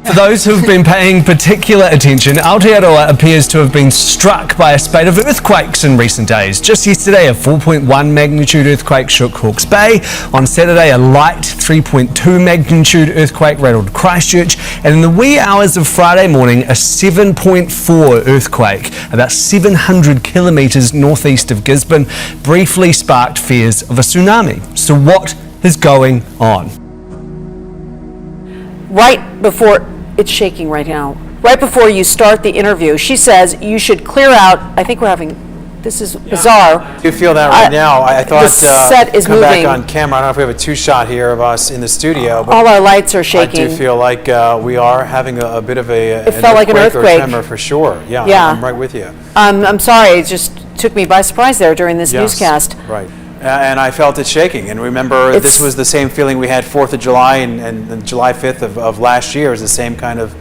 For those who've been paying particular attention, Aotearoa appears to have been struck by a spate of earthquakes in recent days. Just yesterday, a 4.1 magnitude earthquake shook Hawke's Bay. On Saturday, a light 3.2 magnitude earthquake rattled Christchurch. And in the wee hours of Friday morning, a 7.4 earthquake, about 700 kilometres northeast of Gisborne, briefly sparked fears of a tsunami. So what is going on? Right before, it's shaking right now, right before you start the interview, she says you should clear out, I think we're having, this is bizarre. You feel that right now. I thought the set is come moving. back on camera. I don't know if we have a two-shot here of us in the studio. But all our lights are shaking. I do feel like we are having a bit of it felt like an earthquake. Or tremor for sure. Yeah, I'm right with you. I'm sorry, it just took me by surprise there during this newscast. Right. And I felt it shaking. And remember, this was the same feeling we had 4th of July and July 5th of last year. It was the same kind of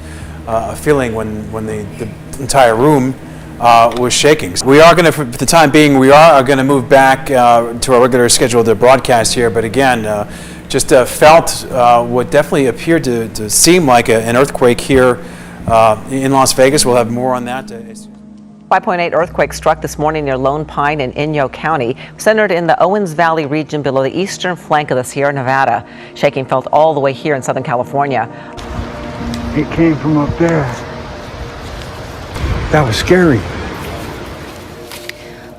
feeling when the entire room was shaking. So we are going to, for the time being, we are going to move back to our regular scheduled broadcast here. But again, just felt what definitely appeared to seem like an earthquake here in Las Vegas. We'll have more on that. 5.8 earthquake struck this morning near Lone Pine in Inyo County, centered in the Owens Valley region below the eastern flank of the Sierra Nevada. Shaking felt all the way here in Southern California. It came from up there. That was scary.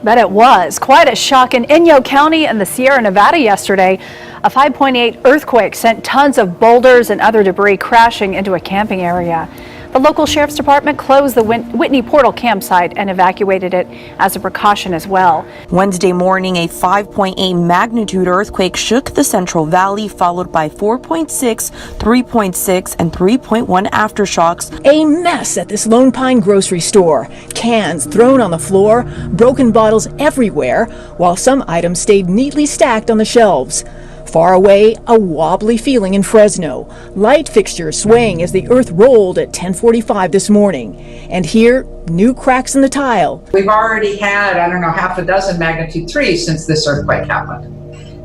Bet it was. Quite a shock in Inyo County and the Sierra Nevada yesterday. A 5.8 earthquake sent tons of boulders and other debris crashing into a camping area. The local sheriff's department closed the Whitney Portal campsite and evacuated it as a precaution as well. Wednesday morning, a 5.8 magnitude earthquake shook the Central Valley, followed by 4.6, 3.6, and 3.1 aftershocks. A mess at this Lone Pine grocery store. Cans thrown on the floor, broken bottles everywhere, while some items stayed neatly stacked on the shelves. Far away, a wobbly feeling in Fresno. Light fixtures swaying as the earth rolled at 10:45 this morning. And here, new cracks in the tile. We've already had, I don't know, half a dozen magnitude 3 since this earthquake happened.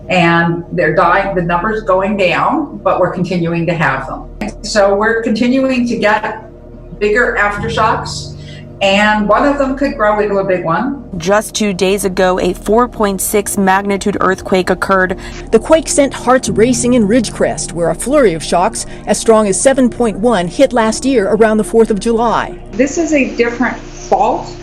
And they're dying, the number's going down, but we're continuing to have them. So we're continuing to get bigger aftershocks. And one of them could grow into a big one. Just 2 days ago, a 4.6 magnitude earthquake occurred. The quake sent hearts racing in Ridgecrest, where a flurry of shocks as strong as 7.1 hit last year around the 4th of July. This is a different fault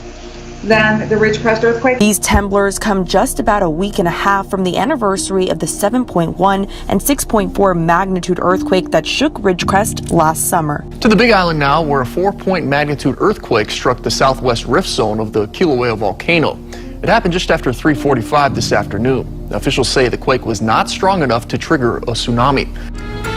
than the Ridgecrest earthquake. These temblors come just about a week and a half from the anniversary of the 7.1 and 6.4 magnitude earthquake that shook Ridgecrest last summer. To the Big Island now, where a 4-point magnitude earthquake struck the southwest rift zone of the Kilauea volcano. It happened just after 3:45 this afternoon. Officials say the quake was not strong enough to trigger a tsunami.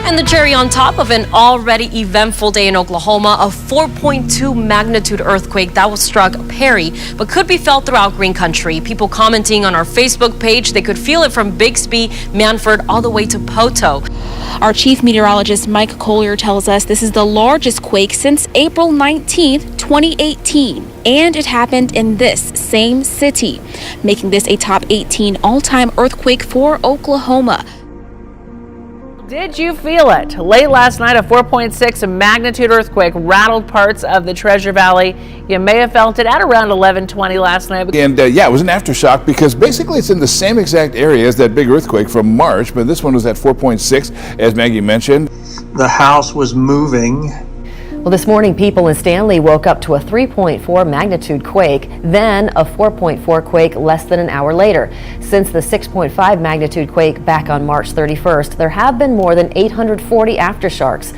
And the cherry on top of an already eventful day in Oklahoma, a 4.2 magnitude earthquake that was struck Perry, but could be felt throughout Green Country. People commenting on our Facebook page, they could feel it from Bixby, Manford, all the way to Poto. Our chief meteorologist Mike Collier tells us this is the largest quake since April 19th, 2018. And it happened in this same city, making this a top 18 all-time earthquake for Oklahoma. Did you feel it? Late last night, a 4.6 magnitude earthquake rattled parts of the Treasure Valley. You may have felt it at around 11:20 last night. And yeah, it was an aftershock because basically it's in the same exact area as that big earthquake from March, but this one was at 4.6, as Maggie mentioned. The house was moving. Well, this morning, people in Stanley woke up to a 3.4 magnitude quake, then a 4.4 quake less than an hour later. Since the 6.5 magnitude quake back on March 31st, there have been more than 840 aftershocks,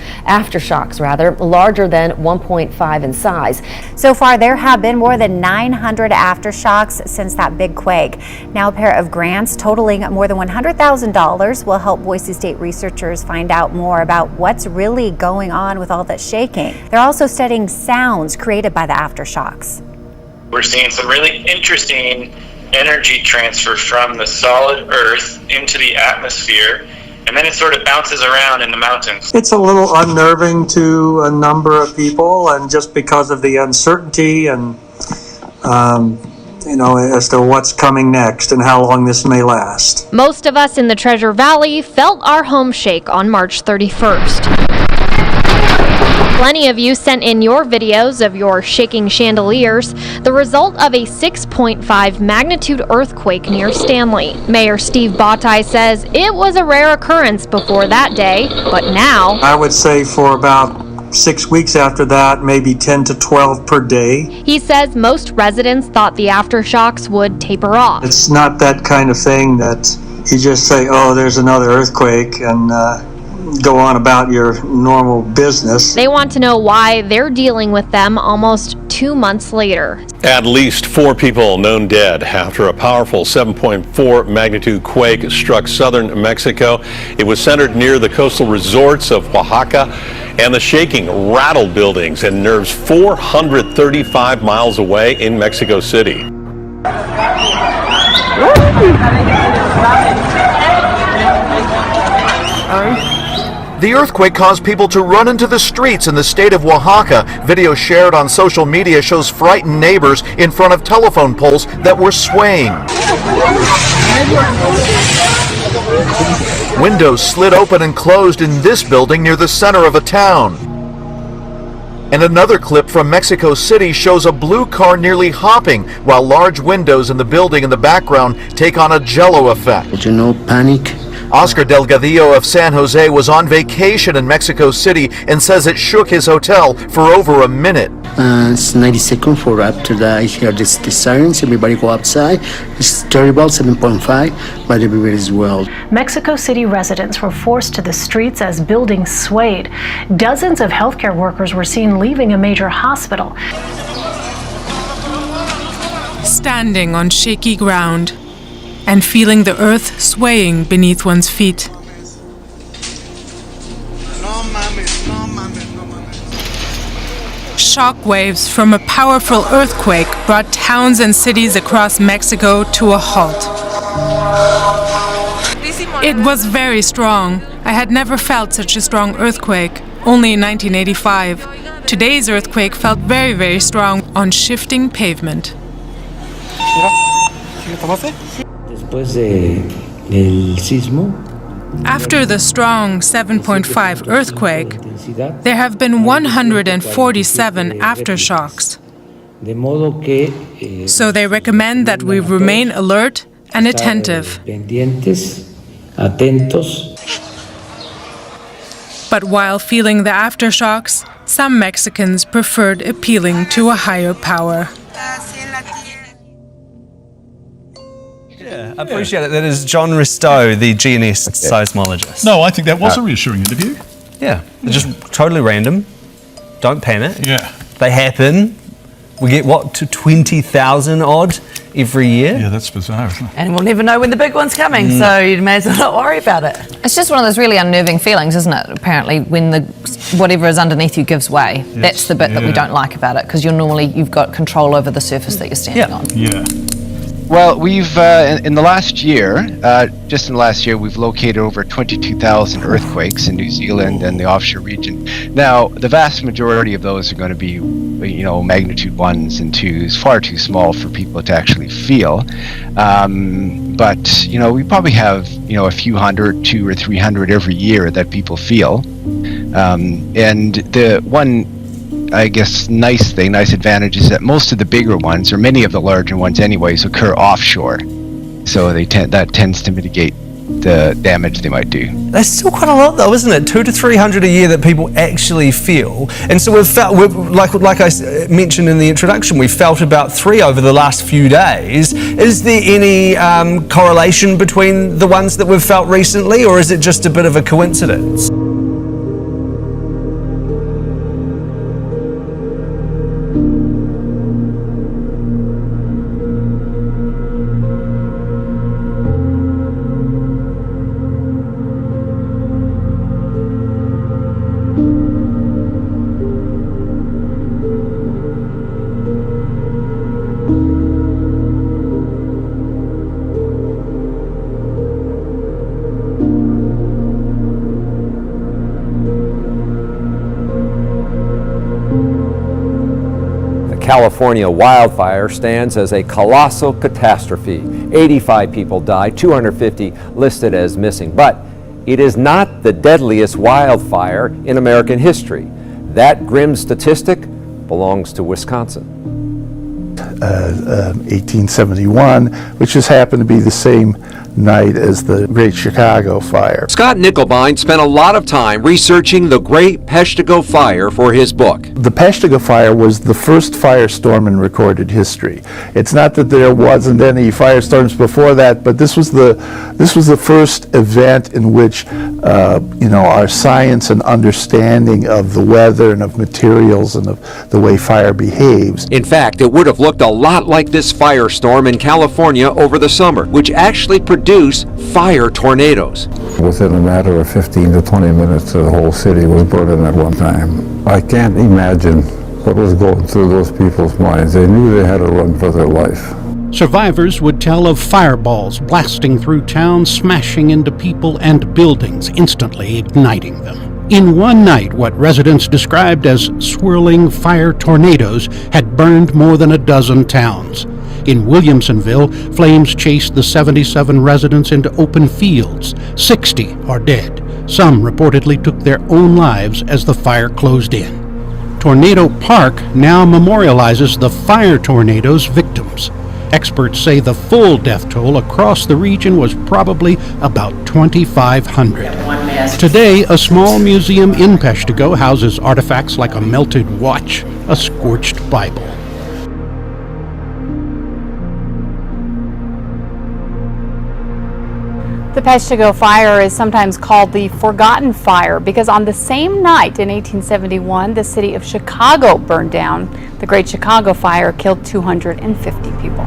larger than 1.5 in size. So far, there have been more than 900 aftershocks since that big quake. Now, a pair of grants totaling more than $100,000 will help Boise State researchers find out more about what's really going on with all that shaking. They're also studying sounds created by the aftershocks. We're seeing some really interesting energy transfer from the solid earth into the atmosphere, and then it sort of bounces around in the mountains. It's a little unnerving to a number of people, and just because of the uncertainty and as to what's coming next and how long this may last. Most of us in the Treasure Valley felt our home shake on March 31st. Plenty of you sent in your videos of your shaking chandeliers, the result of a 6.5 magnitude earthquake near Stanley. Mayor Steve Bottai says it was a rare occurrence before that day, but now I would say for about 6 weeks after that, maybe 10 to 12 per day. he says most residents thought the aftershocks would taper off. It's not that kind of thing that you just say, oh, there's another earthquake, and go on about your normal business. They want to know why they're dealing with them almost 2 months later. At least 4 people known dead after a powerful 7.4 magnitude quake struck southern Mexico. It was centered near the coastal resorts of Oaxaca, and the shaking rattled buildings and nerves 435 miles away in Mexico City. The earthquake caused people to run into the streets in the state of Oaxaca. Video shared on social media shows frightened neighbors in front of telephone poles that were swaying. Windows slid open and closed in this building near the center of a town. And another clip from Mexico City shows a blue car nearly hopping while large windows in the building in the background take on a jello effect. Panic. Oscar Delgadillo of San Jose was on vacation in Mexico City and says it shook his hotel for over a minute. It's 90 seconds for after that I hear the sirens, everybody go outside. It's terrible, 7.5, but everybody's well. Mexico City residents were forced to the streets as buildings swayed. Dozens of healthcare workers were seen leaving a major hospital. Standing on shaky ground and feeling the earth swaying beneath one's feet. Shock waves from a powerful earthquake brought towns and cities across Mexico to a halt. It was very strong. I had never felt such a strong earthquake, only in 1985. Today's earthquake felt very, very strong on shifting pavement. After the strong 7.5 earthquake, there have been 147 aftershocks. So they recommend that we remain alert and attentive. But while feeling the aftershocks, some Mexicans preferred appealing to a higher power. Yeah, I appreciate it. That is John Ristow, the GNS seismologist. No, I think that was a reassuring interview. Yeah, they're just totally random. Don't panic. Yeah. They happen. We get, what, to 20,000 odd every year? Yeah, that's bizarre, isn't it? And we'll never know when the big one's coming, so you may as well not worry about it. It's just one of those really unnerving feelings, isn't it? Apparently, when the whatever is underneath you gives way. Yes. That's the bit that we don't like about it, because you've got control over the surface that you're standing on. Yeah. Well, we've, in the last year, just in the last year, we've located over 22,000 earthquakes in New Zealand and the offshore region. Now, the vast majority of those are going to be, magnitude 1s and 2s, far too small for people to actually feel. But, we probably have, a few hundred, 200 or 300 every year that people feel. And the one, I guess, nice advantage is that most of the bigger ones, or many of the larger ones anyways, occur offshore. So that tends to mitigate the damage they might do. That's still quite a lot though, isn't it? 200 to 300 a year that people actually feel. And so like I mentioned in the introduction, we felt about 3 over the last few days. Is there any correlation between the ones that we've felt recently, or is it just a bit of a coincidence? California wildfire stands as a colossal catastrophe. 85 people died, 250 listed as missing. But it is not the deadliest wildfire in American history. That grim statistic belongs to Wisconsin. 1871, which just happened to be the same night as the Great Chicago Fire. Scott Nickelbein spent a lot of time researching the Great Peshtigo Fire for his book. The Peshtigo Fire was the first firestorm in recorded history. It's not that there wasn't any firestorms before that, but this was the first event in which our science and understanding of the weather and of materials and of the way fire behaves. In fact, it would have looked a lot like this firestorm in California over the summer, which actually produced fire tornadoes. Within a matter of 15 to 20 minutes, the whole city was burning at one time. I can't imagine what was going through those people's minds. They knew they had to run for their life. Survivors would tell of fireballs blasting through town, smashing into people and buildings, instantly igniting them. In one night, what residents described as swirling fire tornadoes had burned more than a dozen towns. In Williamsonville, flames chased the 77 residents into open fields. 60 are dead. Some reportedly took their own lives as the fire closed in. Tornado Park now memorializes the fire tornado's victims. Experts say the full death toll across the region was probably about 2,500. Today, a small museum in Peshtigo houses artifacts like a melted watch, a scorched Bible. The Peshtigo Fire is sometimes called the Forgotten Fire because on the same night in 1871, the city of Chicago burned down. The Great Chicago Fire killed 250 people.